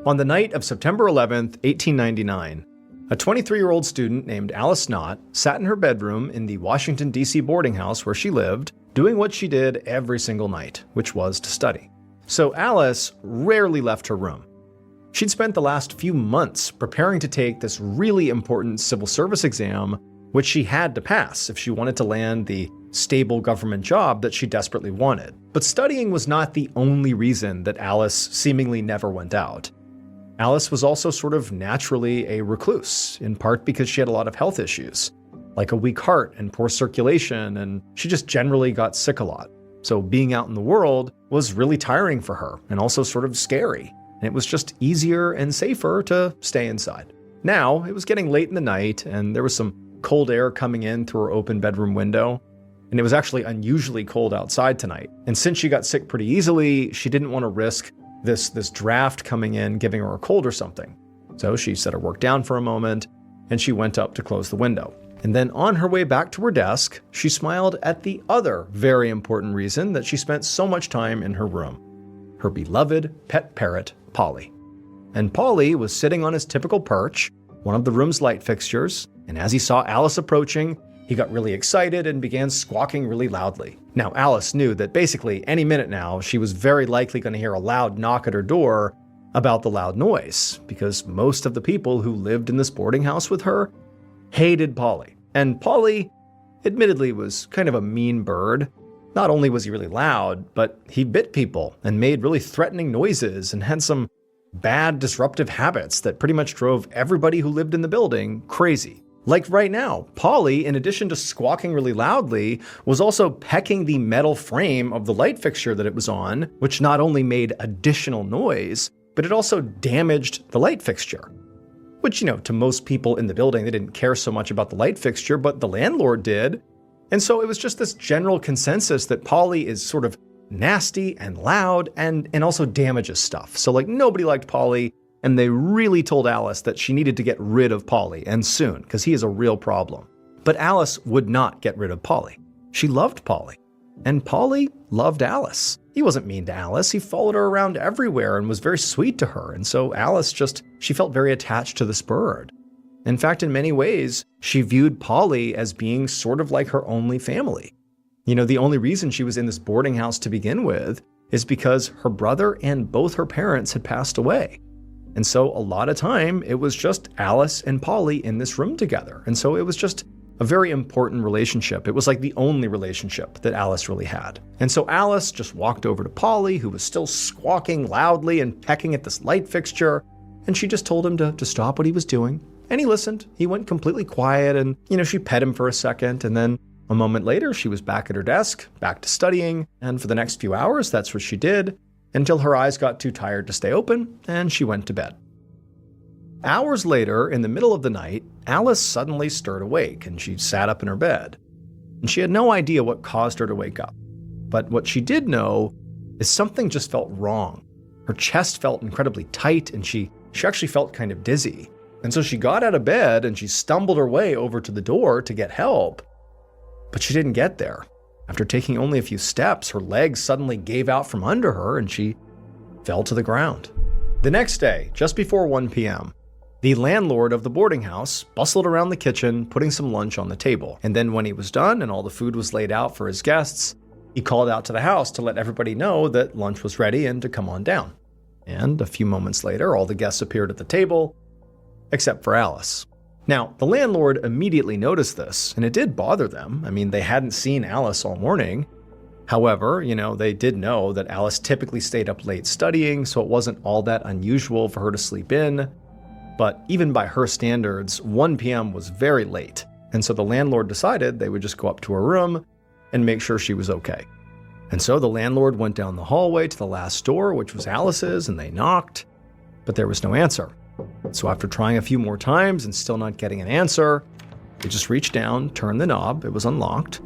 On the night of September 11th, 1899, a 23-year-old student named Alice Knott sat in her bedroom in the Washington, D.C. boarding house where she lived, doing what she did every single night, which was to study. So Alice rarely left her room. She'd spent the last few months preparing to take this really important civil service exam, which she had to pass if she wanted to land the stable government job that she desperately wanted. But studying was not the only reason that Alice seemingly never went out. Alice was also sort of naturally a recluse, in part because she had a lot of health issues, like a weak heart and poor circulation, and she just generally got sick a lot. So being out in the world was really tiring for her, and also sort of scary, and it was just easier and safer to stay inside. Now, it was getting late in the night, and there was some cold air coming in through her open bedroom window, and it was actually unusually cold outside tonight. And since she got sick pretty easily, she didn't want to risk this draft coming in, giving her a cold or something. So she set her work down for a moment, and she went up to close the window. And then on her way back to her desk, she smiled at the other very important reason that she spent so much time in her room: her beloved pet parrot, Polly. And Polly was sitting on his typical perch, one of the room's light fixtures, and as he saw Alice approaching, he got really excited and began squawking really loudly. Now, Alice knew that basically any minute now, she was very likely going to hear a loud knock at her door about the loud noise, because most of the people who lived in this boarding house with her hated Polly. And Polly, admittedly, was kind of a mean bird. Not only was he really loud, but he bit people and made really threatening noises and had some bad disruptive habits that pretty much drove everybody who lived in the building crazy. Like right now, Polly, in addition to squawking really loudly, was also pecking the metal frame of the light fixture that it was on, which not only made additional noise, but it also damaged the light fixture. Which, to most people in the building, they didn't care so much about the light fixture, but the landlord did. And so it was just this general consensus that Polly is sort of nasty and loud and also damages stuff. So nobody liked Polly, and they really told Alice that she needed to get rid of Polly, and soon, because he is a real problem. But Alice would not get rid of Polly. She loved Polly, and Polly loved Alice. He wasn't mean to Alice, he followed her around everywhere and was very sweet to her, and so Alice she felt very attached to this bird. In fact, in many ways, she viewed Polly as being sort of like her only family. The only reason she was in this boarding house to begin with is because her brother and both her parents had passed away. And so a lot of time, it was just Alice and Polly in this room together. And so it was just a very important relationship. It was like the only relationship that Alice really had. And so Alice just walked over to Polly, who was still squawking loudly and pecking at this light fixture, and she just told him to stop what he was doing. And he listened. He went completely quiet, and, she pet him for a second, and then a moment later, she was back at her desk, back to studying, and for the next few hours, that's what she did, until her eyes got too tired to stay open, and she went to bed. Hours later, in the middle of the night, Alice suddenly stirred awake, and she sat up in her bed. And she had no idea what caused her to wake up. But what she did know is something just felt wrong. Her chest felt incredibly tight, and she actually felt kind of dizzy. And so she got out of bed, and she stumbled her way over to the door to get help. But she didn't get there. After taking only a few steps, her legs suddenly gave out from under her and she fell to the ground. The next day, just before 1 p.m., the landlord of the boarding house bustled around the kitchen, putting some lunch on the table. And then when he was done and all the food was laid out for his guests, he called out to the house to let everybody know that lunch was ready and to come on down. And a few moments later, all the guests appeared at the table, except for Alice. Now, the landlord immediately noticed this, and it did bother them. I mean, they hadn't seen Alice all morning. However, they did know that Alice typically stayed up late studying, so it wasn't all that unusual for her to sleep in. But even by her standards, 1 p.m. was very late, and so the landlord decided they would just go up to her room and make sure she was okay. And so the landlord went down the hallway to the last door, which was Alice's, and they knocked, but there was no answer. So after trying a few more times and still not getting an answer, they just reached down, turned the knob, it was unlocked,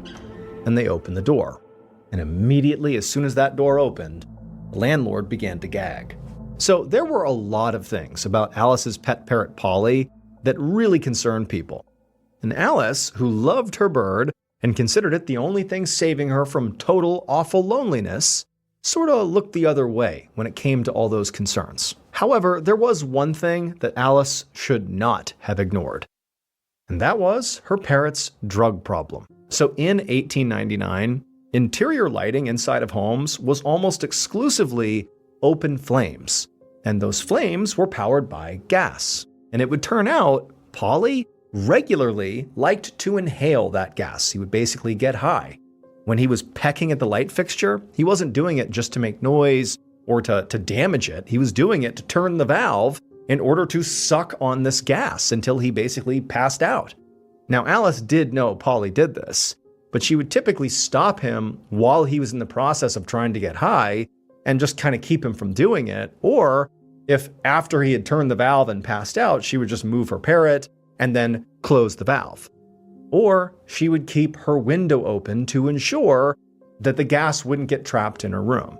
and they opened the door. And immediately, as soon as that door opened, the landlord began to gag. So there were a lot of things about Alice's pet parrot Polly that really concerned people. And Alice, who loved her bird and considered it the only thing saving her from total awful loneliness, sort of looked the other way when it came to all those concerns. However, there was one thing that Alice should not have ignored, and that was her parrot's drug problem. So in 1899, interior lighting inside of homes was almost exclusively open flames, and those flames were powered by gas. And it would turn out Polly regularly liked to inhale that gas. He would basically get high. When he was pecking at the light fixture, he wasn't doing it just to make noise or to damage it. He was doing it to turn the valve in order to suck on this gas until he basically passed out. Now, Alice did know Polly did this, but she would typically stop him while he was in the process of trying to get high and just kind of keep him from doing it. Or if after he had turned the valve and passed out, she would just move her parrot and then close the valve. Or she would keep her window open to ensure that the gas wouldn't get trapped in her room.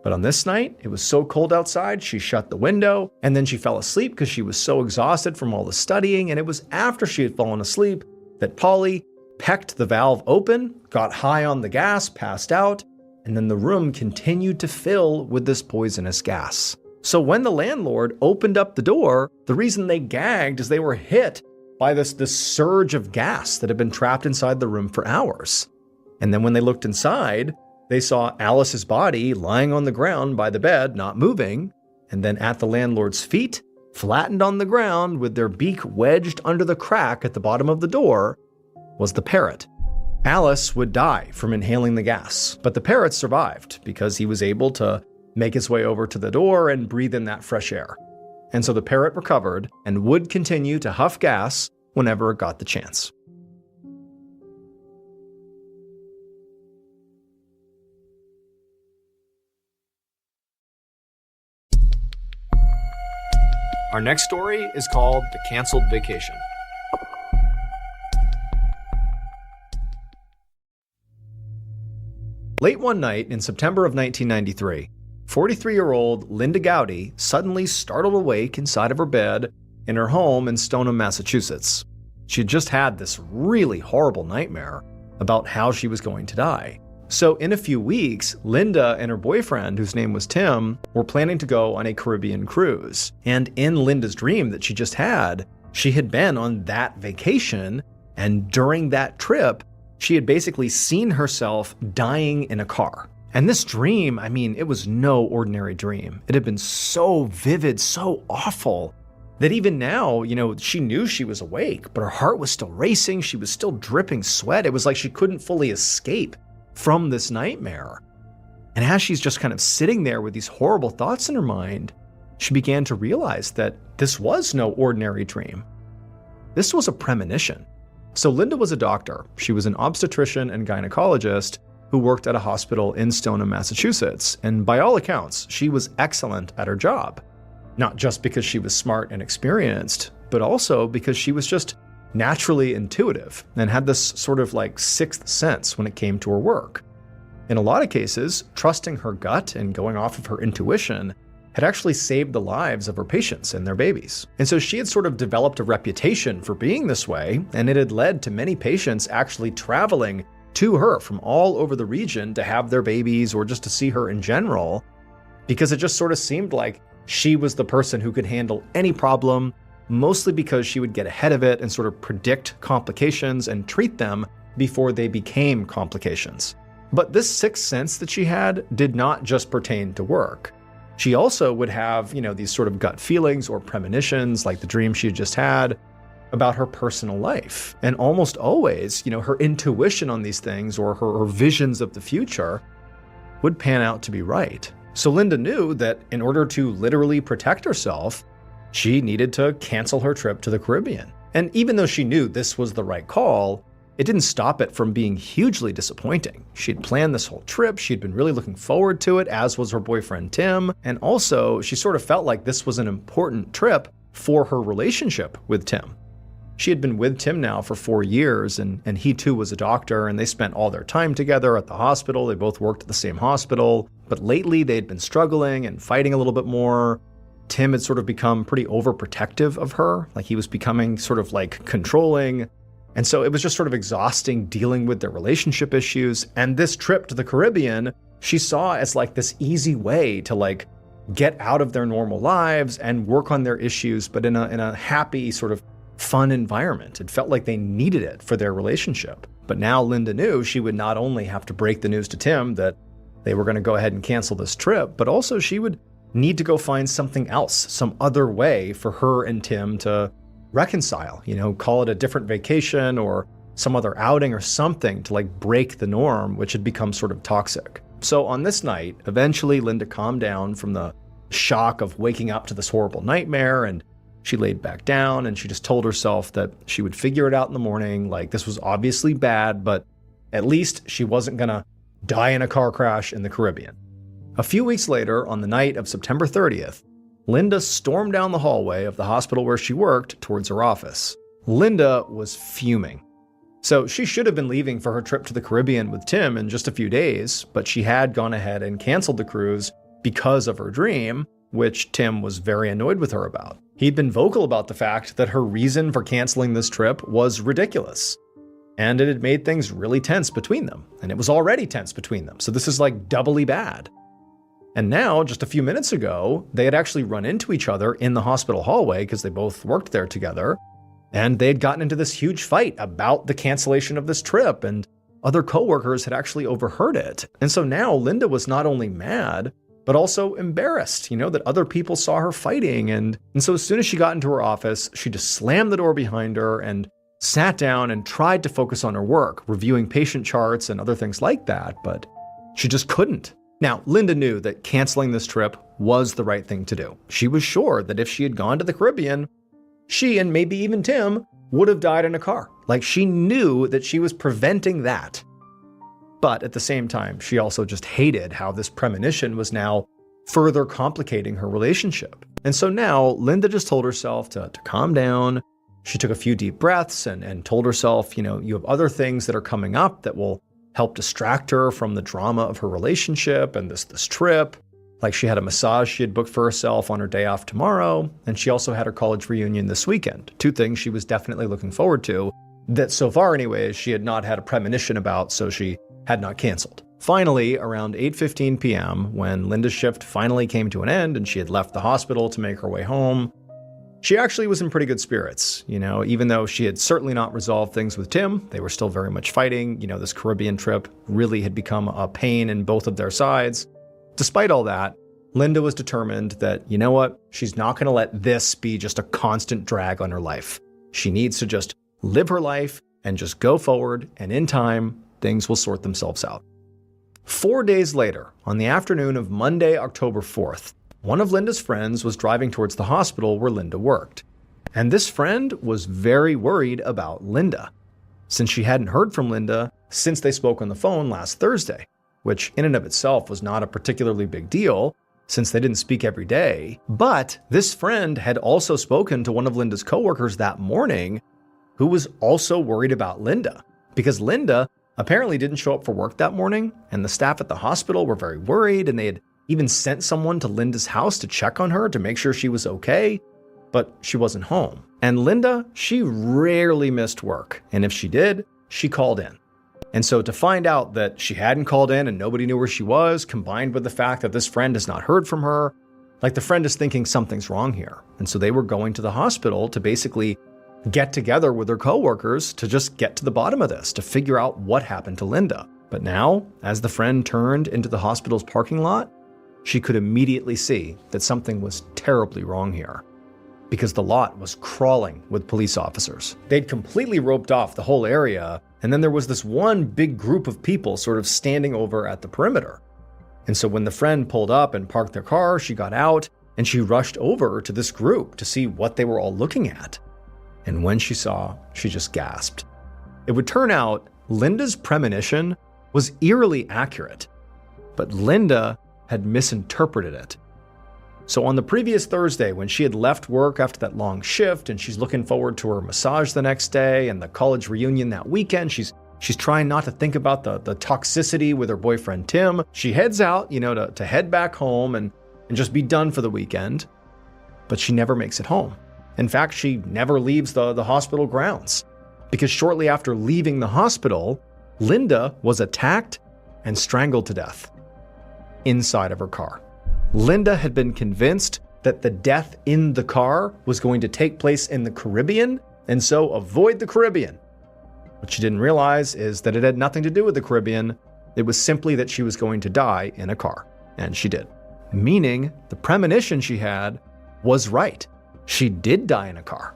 But on this night, it was so cold outside, she shut the window, and then she fell asleep because she was so exhausted from all the studying, and it was after she had fallen asleep that Polly pecked the valve open, got high on the gas, passed out, and then the room continued to fill with this poisonous gas. So when the landlord opened up the door, the reason they gagged is they were hit by this surge of gas that had been trapped inside the room for hours. And then when they looked inside, they saw Alice's body lying on the ground by the bed, not moving, and then at the landlord's feet, flattened on the ground with their beak wedged under the crack at the bottom of the door, was the parrot. Alice would die from inhaling the gas, but the parrot survived because he was able to make his way over to the door and breathe in that fresh air. And so the parrot recovered and would continue to huff gas whenever it got the chance. Our next story is called The Canceled Vacation. Late one night in September of 1993, 43-year-old Linda Gowdy suddenly startled awake inside of her bed in her home in Stoneham, Massachusetts. She had just had this really horrible nightmare about how she was going to die. So in a few weeks, Linda and her boyfriend, whose name was Tim, were planning to go on a Caribbean cruise. And in Linda's dream that she just had, she had been on that vacation, and during that trip, she had basically seen herself dying in a car. And this dream, it was no ordinary dream. It had been so vivid, so awful, that even now, she knew she was awake, but her heart was still racing. She was still dripping sweat. It was like she couldn't fully escape from this nightmare. And as she's just kind of sitting there with these horrible thoughts in her mind, she began to realize that this was no ordinary dream. This was a premonition. So Linda was a doctor. She was an obstetrician and gynecologist who worked at a hospital in Stoneham, Massachusetts. And by all accounts, she was excellent at her job. Not just because she was smart and experienced, but also because she was just naturally intuitive and had this sort of like sixth sense when it came to her work. In a lot of cases, trusting her gut and going off of her intuition had actually saved the lives of her patients and their babies. And so she had sort of developed a reputation for being this way, and it had led to many patients actually traveling to her from all over the region to have their babies or just to see her in general, because it just sort of seemed like she was the person who could handle any problem, mostly because she would get ahead of it and sort of predict complications and treat them before they became complications. But this sixth sense that she had did not just pertain to work. She also would have, these sort of gut feelings or premonitions, like the dream she had just had, about her personal life. And almost always, her intuition on these things or her visions of the future would pan out to be right. So Linda knew that in order to literally protect herself, she needed to cancel her trip to the Caribbean. And even though she knew this was the right call, it didn't stop it from being hugely disappointing. She'd planned this whole trip, she'd been really looking forward to it, as was her boyfriend Tim, and also she sort of felt like this was an important trip for her relationship with Tim. She had been with Tim now for 4 years, and he too was a doctor, and they spent all their time together at the hospital. They both worked at the same hospital, but lately they'd been struggling and fighting a little bit more. Tim had sort of become pretty overprotective of her, like he was becoming sort of like controlling. And so it was just sort of exhausting dealing with their relationship issues. And this trip to the Caribbean, she saw as like this easy way to like get out of their normal lives and work on their issues, but in a happy, sort of fun environment. It felt like they needed it for their relationship. But now Linda knew she would not only have to break the news to Tim that they were going to go ahead and cancel this trip, but also she would need to go find something else, some other way for her and Tim to reconcile, call it a different vacation or some other outing or something to break the norm, which had become sort of toxic. So on this night, eventually Linda calmed down from the shock of waking up to this horrible nightmare, and she laid back down and she just told herself that she would figure it out in the morning. This was obviously bad, but at least she wasn't gonna die in a car crash in the Caribbean. A few weeks later, on the night of September 30th, Linda stormed down the hallway of the hospital where she worked towards her office. Linda was fuming. So she should have been leaving for her trip to the Caribbean with Tim in just a few days, but she had gone ahead and canceled the cruise because of her dream, which Tim was very annoyed with her about. He'd been vocal about the fact that her reason for canceling this trip was ridiculous, and it had made things really tense between them, and it was already tense between them, so this is doubly bad. And now, just a few minutes ago, they had actually run into each other in the hospital hallway because they both worked there together. And they had gotten into this huge fight about the cancellation of this trip, and other coworkers had actually overheard it. And so now Linda was not only mad, but also embarrassed, that other people saw her fighting. And so as soon as she got into her office, she just slammed the door behind her and sat down and tried to focus on her work, reviewing patient charts and other things like that, but she just couldn't. Now, Linda knew that canceling this trip was the right thing to do. She was sure that if she had gone to the Caribbean, she and maybe even Tim would have died in a car. She knew that she was preventing that. But at the same time, she also just hated how this premonition was now further complicating her relationship. And so now Linda just told herself to calm down. She took a few deep breaths and told herself, you have other things that are coming up that will help distract her from the drama of her relationship and this trip. She had a massage she had booked for herself on her day off tomorrow, and she also had her college reunion this weekend. Two things she was definitely looking forward to that so far anyways, she had not had a premonition about, so she had not canceled. Finally, around 8:15 p.m., when Linda's shift finally came to an end and she had left the hospital to make her way home, she actually was in pretty good spirits. Even though she had certainly not resolved things with Tim, they were still very much fighting. This Caribbean trip really had become a pain in both of their sides. Despite all that, Linda was determined that, she's not going to let this be just a constant drag on her life. She needs to just live her life and just go forward, and in time, things will sort themselves out. 4 days later, on the afternoon of Monday, October 4th, one of Linda's friends was driving towards the hospital where Linda worked. And this friend was very worried about Linda, since she hadn't heard from Linda since they spoke on the phone last Thursday, which in and of itself was not a particularly big deal, since they didn't speak every day. But this friend had also spoken to one of Linda's coworkers that morning, who was also worried about Linda, because Linda apparently didn't show up for work that morning, and the staff at the hospital were very worried, and they had even sent someone to Linda's house to check on her to make sure she was okay, but she wasn't home. And Linda, she rarely missed work, and if she did, she called in. And so to find out that she hadn't called in and nobody knew where she was, combined with the fact that this friend has not heard from her, the friend is thinking something's wrong here. And so they were going to the hospital to basically get together with their coworkers to just get to the bottom of this, to figure out what happened to Linda. But now, as the friend turned into the hospital's parking lot, she could immediately see that something was terribly wrong here, because the lot was crawling with police officers. They'd completely roped off the whole area, and then there was this one big group of people sort of standing over at the perimeter. And so when the friend pulled up and parked their car, she got out and she rushed over to this group to see what they were all looking at. And when she saw, she just gasped. It would turn out Linda's premonition was eerily accurate, but Linda had misinterpreted it. So on the previous Thursday, when she had left work after that long shift and she's looking forward to her massage the next day and the college reunion that weekend, she's trying not to think about the toxicity with her boyfriend Tim. She heads out, to head back home and just be done for the weekend. But she never makes it home. In fact, she never leaves the hospital grounds, because shortly after leaving the hospital, Linda was attacked and strangled to death inside of her car. Linda had been convinced that the death in the car was going to take place in the Caribbean, and so avoid the Caribbean. What she didn't realize is that it had nothing to do with the Caribbean. It was simply that she was going to die in a car, and she did. Meaning, the premonition she had was right. She did die in a car.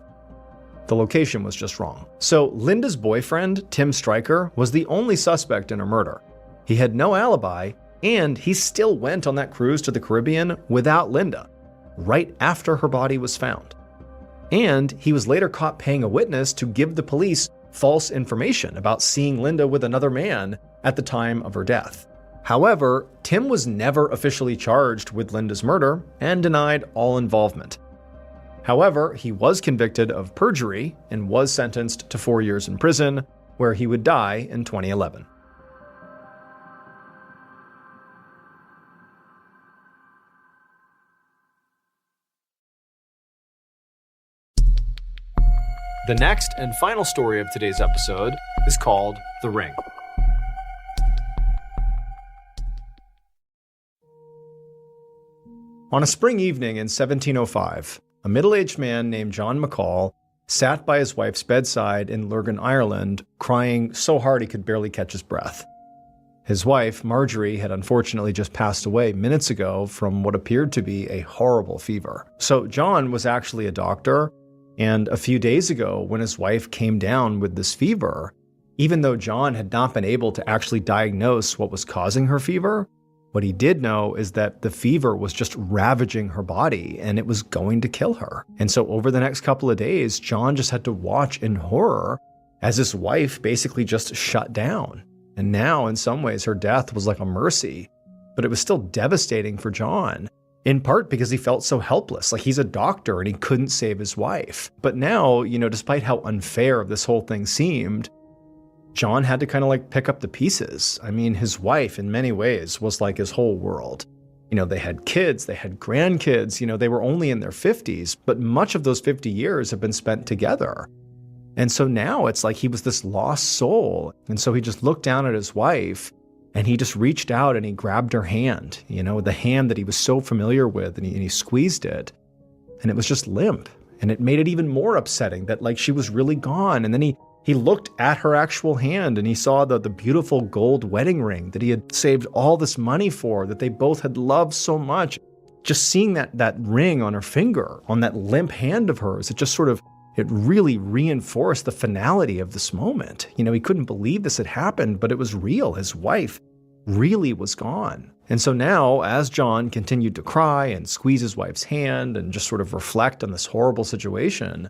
The location was just wrong. So Linda's boyfriend, Tim Stryker, was the only suspect in her murder. He had no alibi, and he still went on that cruise to the Caribbean without Linda, right after her body was found. And he was later caught paying a witness to give the police false information about seeing Linda with another man at the time of her death. However, Tim was never officially charged with Linda's murder and denied all involvement. However, he was convicted of perjury and was sentenced to 4 years in prison, where he would die in 2011. The next and final story of today's episode is called The Ring. On a spring evening in 1705, a middle-aged man named John McCall sat by his wife's bedside in Lurgan, Ireland, crying so hard he could barely catch his breath. His wife, Marjorie, had unfortunately just passed away minutes ago from what appeared to be a horrible fever. So John was actually a doctor, and a few days ago, when his wife came down with this fever, even though John had not been able to actually diagnose what was causing her fever, what he did know is that the fever was just ravaging her body and it was going to kill her. And so over the next couple of days, John just had to watch in horror as his wife basically just shut down. And now, in some ways, her death was like a mercy, but it was still devastating for John, in part because he felt so helpless. Like, he's a doctor and he couldn't save his wife. But now, despite how unfair this whole thing seemed, John had to kind of like pick up the pieces. I mean, his wife in many ways was like his whole world. They had kids, they had grandkids, they were only in their 50s, but much of those 50 years have been spent together. And so now it's like he was this lost soul. And so he just looked down at his wife and he just reached out and he grabbed her hand, the hand that he was so familiar with, and he squeezed it. And it was just limp. And it made it even more upsetting that like she was really gone. And then he looked at her actual hand and he saw the beautiful gold wedding ring that he had saved all this money for, that they both had loved so much. Just seeing that ring on her finger, on that limp hand of hers, it really reinforced the finality of this moment. He couldn't believe this had happened, but it was real. His wife really was gone. And so now, as John continued to cry and squeeze his wife's hand and just sort of reflect on this horrible situation,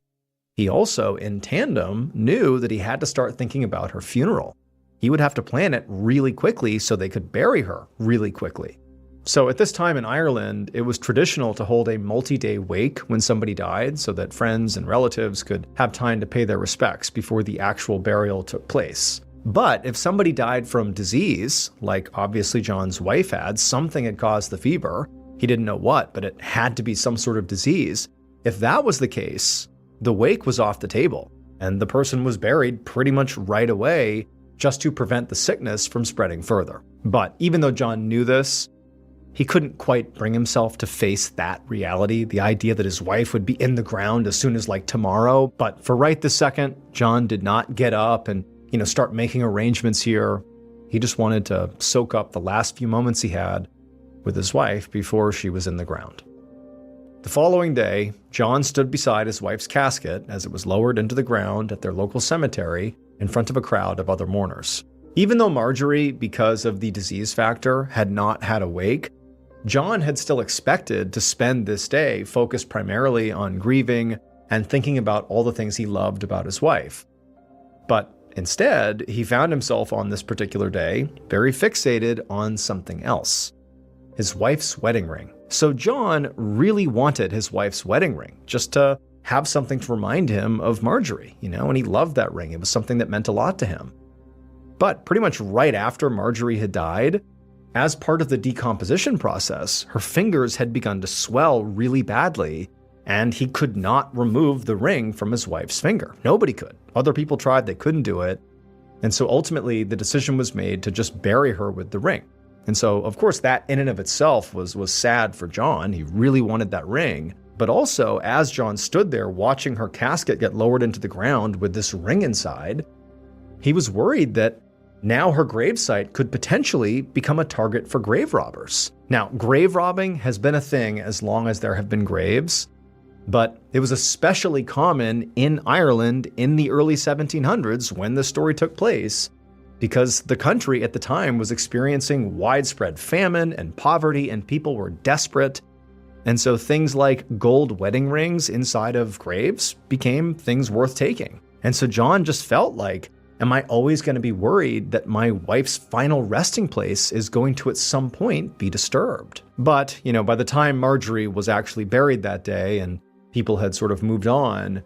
he also, in tandem, knew that he had to start thinking about her funeral. He would have to plan it really quickly so they could bury her really quickly. So at this time in Ireland, it was traditional to hold a multi-day wake when somebody died so that friends and relatives could have time to pay their respects before the actual burial took place. But if somebody died from disease, like obviously John's wife had, something had caused the fever, he didn't know what, but it had to be some sort of disease. If that was the case, the wake was off the table, and the person was buried pretty much right away just to prevent the sickness from spreading further. But even though John knew this, he couldn't quite bring himself to face that reality, the idea that his wife would be in the ground as soon as like tomorrow. But for right this second, John did not get up and, start making arrangements here. He just wanted to soak up the last few moments he had with his wife before she was in the ground. The following day, John stood beside his wife's casket as it was lowered into the ground at their local cemetery in front of a crowd of other mourners. Even though Marjorie, because of the disease factor, had not had a wake, John had still expected to spend this day focused primarily on grieving and thinking about all the things he loved about his wife. But instead, he found himself on this particular day very fixated on something else: his wife's wedding ring. So John really wanted his wife's wedding ring, just to have something to remind him of Marjorie, and he loved that ring. It was something that meant a lot to him. But pretty much right after Marjorie had died, as part of the decomposition process, her fingers had begun to swell really badly, and he could not remove the ring from his wife's finger. Nobody could. Other people tried, they couldn't do it. And so ultimately, the decision was made to just bury her with the ring. And so, of course, that in and of itself was sad for John. He really wanted that ring. But also, as John stood there watching her casket get lowered into the ground with this ring inside, he was worried that now her gravesite could potentially become a target for grave robbers. Now, grave robbing has been a thing as long as there have been graves, but it was especially common in Ireland in the early 1700s when the story took place, because the country at the time was experiencing widespread famine and poverty, and people were desperate. And so things like gold wedding rings inside of graves became things worth taking. And so John just felt like, am I always going to be worried that my wife's final resting place is going to at some point be disturbed? But, by the time Marjorie was actually buried that day and people had sort of moved on,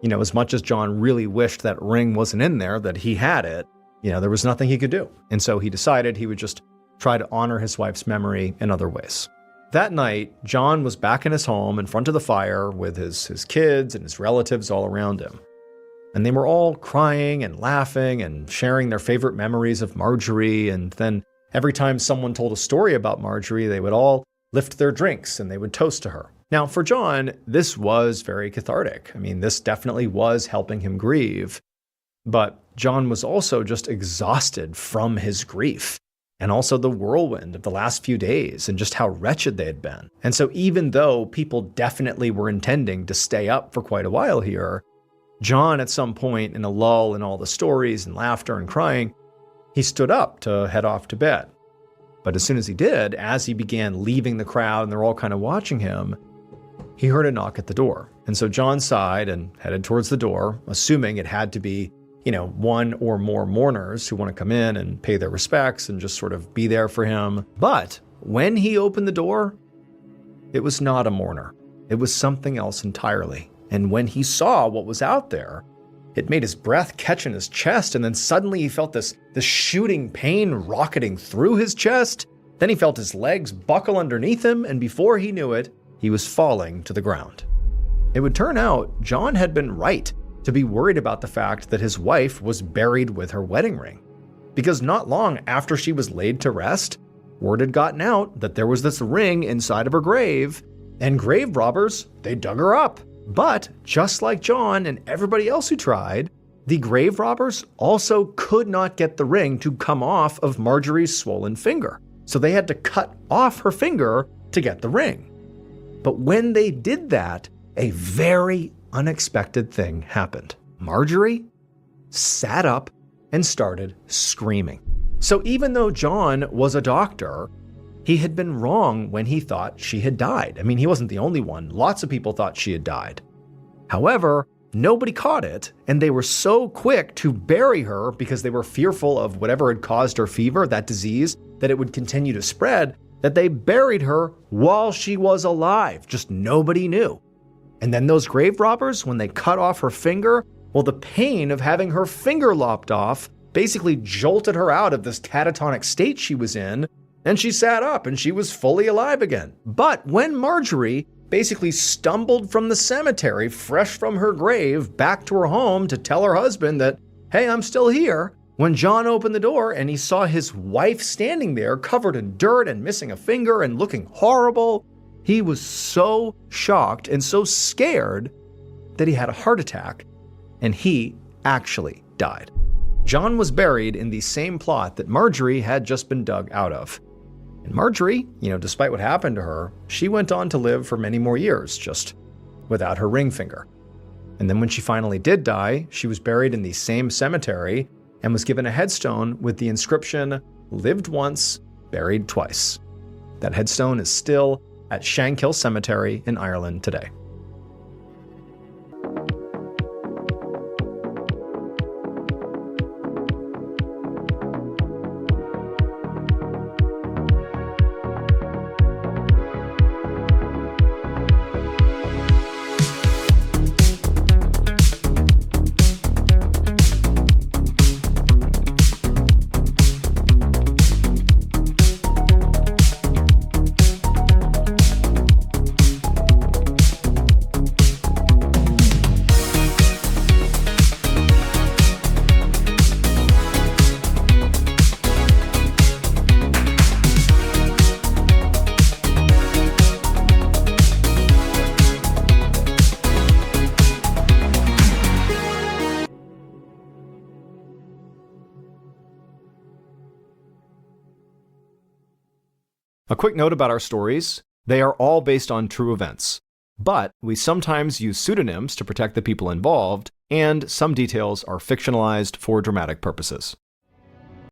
as much as John really wished that ring wasn't in there, that he had it, there was nothing he could do. And so he decided he would just try to honor his wife's memory in other ways. That night, John was back in his home in front of the fire with his kids and his relatives all around him. And they were all crying and laughing and sharing their favorite memories of Marjorie. And then every time someone told a story about Marjorie, they would all lift their drinks and they would toast to her. Now, for John, this was very cathartic. I mean, this definitely was helping him grieve. But John was also just exhausted from his grief, and also the whirlwind of the last few days and just how wretched they had been. And so even though people definitely were intending to stay up for quite a while here, John, at some point in a lull in all the stories and laughter and crying, he stood up to head off to bed. But as soon as he did, as he began leaving the crowd and they're all kind of watching him, he heard a knock at the door. And so John sighed and headed towards the door, assuming it had to be, one or more mourners who want to come in and pay their respects and just sort of be there for him. But when he opened the door, it was not a mourner. It was something else entirely. And when he saw what was out there, it made his breath catch in his chest, and then suddenly he felt this shooting pain rocketing through his chest. Then he felt his legs buckle underneath him, and before he knew it, he was falling to the ground. It would turn out John had been right to be worried about the fact that his wife was buried with her wedding ring. Because not long after she was laid to rest, word had gotten out that there was this ring inside of her grave, and grave robbers, they dug her up. But just like John and everybody else who tried, the grave robbers also could not get the ring to come off of Marjorie's swollen finger. So they had to cut off her finger to get the ring. But when they did that, a very unexpected thing happened. Marjorie sat up and started screaming. So even though John was a doctor, he had been wrong when he thought she had died. I mean, he wasn't the only one. Lots of people thought she had died. However, nobody caught it, and they were so quick to bury her because they were fearful of whatever had caused her fever, that disease, that it would continue to spread, that they buried her while she was alive. Just nobody knew. And then those grave robbers, when they cut off her finger, well, the pain of having her finger lopped off basically jolted her out of this catatonic state she was in, and she sat up and she was fully alive again. But when Marjorie basically stumbled from the cemetery, fresh from her grave, back to her home to tell her husband that, hey, I'm still here, when John opened the door and he saw his wife standing there covered in dirt and missing a finger and looking horrible, he was so shocked and so scared that he had a heart attack, and he actually died. John was buried in the same plot that Marjorie had just been dug out of. And Marjorie, despite what happened to her, she went on to live for many more years, just without her ring finger. And then when she finally did die, she was buried in the same cemetery and was given a headstone with the inscription, "Lived once, buried twice." That headstone is still at Shankill Cemetery in Ireland today. A quick note about our stories: they are all based on true events, but we sometimes use pseudonyms to protect the people involved, and some details are fictionalized for dramatic purposes.